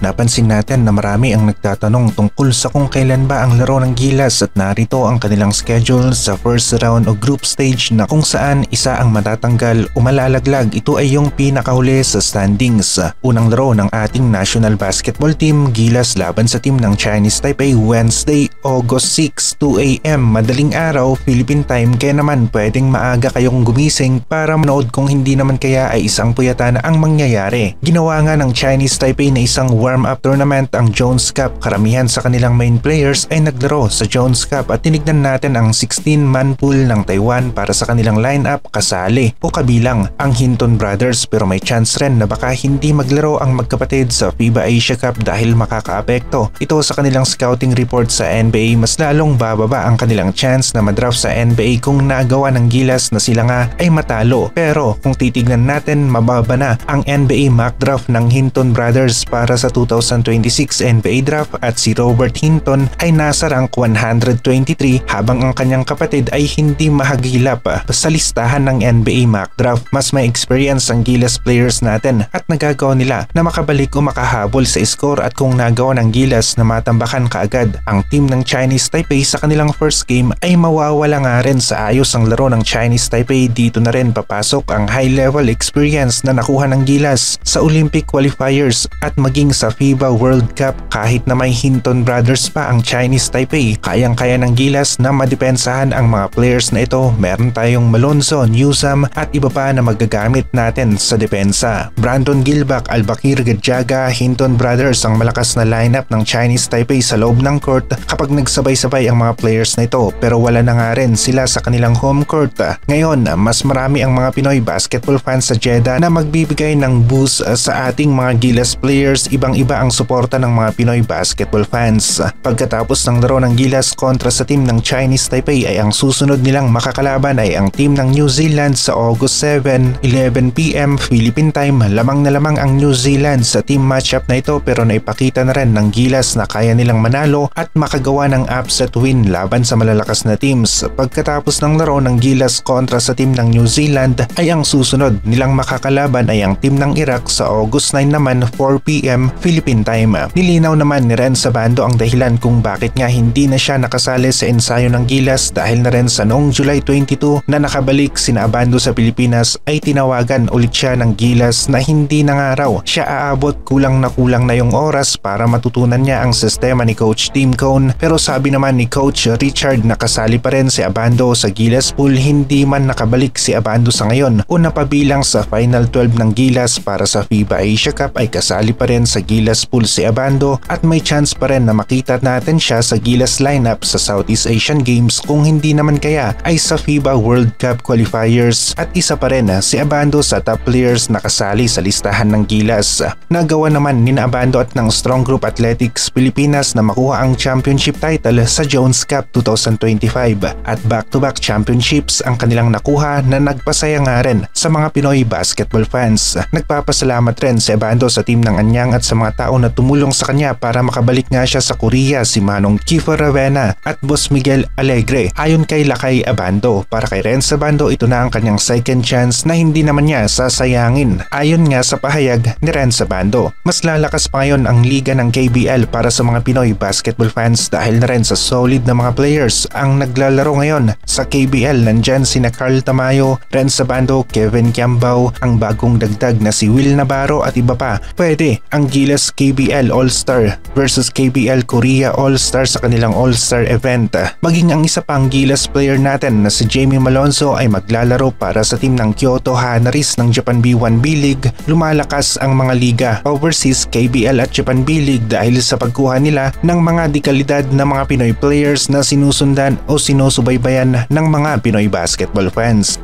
Napansin natin na marami ang nagtatanong tungkol sa kung kailan ba ang laro ng Gilas at narito ang kanilang schedule sa first round o group stage na kung saan isa ang matatanggal o malalaglag. Ito ay yung pinakahuli sa standings. Unang laro ng ating national basketball team, Gilas laban sa team ng Chinese Taipei, Wednesday, August 6, 2 AM, madaling araw, Philippine time, kaya naman pwedeng maaga kayong gumising para manood kung hindi naman kaya ay isang puyatan ang mangyayari. Ginawa nga ng Chinese Taipei na isang warm-up tournament ang Jones Cup. Karamihan sa kanilang main players ay naglaro sa Jones Cup at tinignan natin ang 16-man pool ng Taiwan para sa kanilang lineup. Kasali o kabilang ang Hinton Brothers, pero may chance rin na baka hindi maglaro ang magkapatid sa FIBA Asia Cup dahil makakaapekto ito sa kanilang scouting report sa NBA. Mas lalong bababa ang kanilang chance na madraft sa NBA kung nagawa ng Gilas na sila nga ay matalo. Pero kung titignan natin, mababa na ang NBA mock draft ng Hinton Brothers para sa 2026 NBA draft at si Robert Hinton ay nasa rank 123 habang ang kanyang kapatid ay hindi mahagilap sa listahan ng NBA mock draft. Mas may experience ang Gilas players natin at nagagawa nila na makabalik o makahabol sa score, at kung nagawa ng Gilas na matambakan kaagad ang team ng Chinese Taipei sa kanilang first game ay mawawala nga rin sa ayos ang laro ng Chinese Taipei. Dito na rin papasok ang high level experience na nakuha ng Gilas sa Olympic qualifiers at maging sa FIBA World Cup. Kahit na may Hinton Brothers pa ang Chinese Taipei, kayang-kaya ng Gilas na madepensahan ang mga players na ito. Meron tayong Malonzo, Newsam at iba pa na magagamit natin sa depensa. Brandon Gilbert, Albakir Gadjaga, Hinton Brothers ang malakas na lineup ng Chinese Taipei sa loob ng court kapag nagsabay-sabay ang mga players na ito, pero wala na nga rin sila sa kanilang home court. Ngayon, mas marami ang mga Pinoy basketball fans sa Jeddah na magbibigay ng boost sa ating mga Gilas players. Ibang-iba ang suporta ng mga Pinoy basketball fans. Pagkatapos ng laro ng Gilas kontra sa team ng Chinese Taipei ay ang susunod nilang makakalaban ay ang team ng New Zealand sa August 7, 11 PM Philippine time. Lamang na lamang ang New Zealand sa team matchup na ito, pero naipakita na rin ng Gilas na kaya nilang manalo at makagawa ng upset win laban sa malalakas na teams. Pagkatapos ng laro ng Gilas kontra sa team ng New Zealand ay ang susunod nilang makakalaban ay ang team ng Iraq sa August 9 naman, 4 PM Philippine time. Nilinaw naman ni Ren Sabando ang dahilan kung bakit nga hindi na siya nakasali sa ensayo ng Gilas dahil na rin sa noong July 22 na nakabalik sina Abando sa Pilipinas ay tinawagan ulit siya ng Gilas na hindi na nga raw siya aabot, kulang na yung oras para matutunan niya ang sistema ni Coach Tim Cone. Pero sabi naman ni Coach Richard na kasali pa rin si Abando sa Gilas pool. Hindi man nakabalik si Abando sa ngayon o napabilang sa Final 12 ng Gilas para sa FIBA Asia Cup ay kasali pa rin sa Gilas pool si Abando at may chance pa rin na makita natin siya sa Gilas lineup sa Southeast Asian Games, kung hindi naman kaya ay sa FIBA World Cup qualifiers. At isa pa rin si Abando sa top players na kasali sa listahan ng Gilas. Nagawa naman ni Abando at ng Strong Group Athletics Pilipinas na makuha ang championship title sa Jones Cup 2025 at back-to-back championships ang kanilang nakuha na nagpasaya nga rin sa mga Pinoy basketball fans. Nagpapasalamat rin si Abando sa team ng Anyang at sa mga tao na tumulong sa kanya para makabalik nga siya sa Korea, si Manong Kiefer Ravena at Boss Miguel Alegre. Ayon kay Lakay Abando, para kay Ren Sabando ito na ang kanyang second chance na hindi naman niya sasayangin. Ayon nga sa pahayag ni Ren Sabando, mas lalakas pa ngayon ang liga ng KBL para sa mga Pinoy basketball fans dahil na rin sa solid na mga players ang naglalaro ngayon sa KBL. Nandyan sina Carl Tamayo, Ren Sabando, Kevin Kiambao, ang bagong dagdag na si Will Navarro at iba pa. Pwede ang Gilas KBL All-Star versus KBL Korea All-Star sa kanilang All-Star event. Maging ang isa pang Gilas player natin na si Jamie Malonzo ay maglalaro para sa team ng Kyoto Hanaris ng Japan B1 B-League. Lumalakas ang mga liga overseas, KBL at Japan B-League, dahil sa pagkuha nila ng mga dekalidad na mga Pinoy players na sinusundan o sinusubaybayan ng mga Pinoy basketball fans.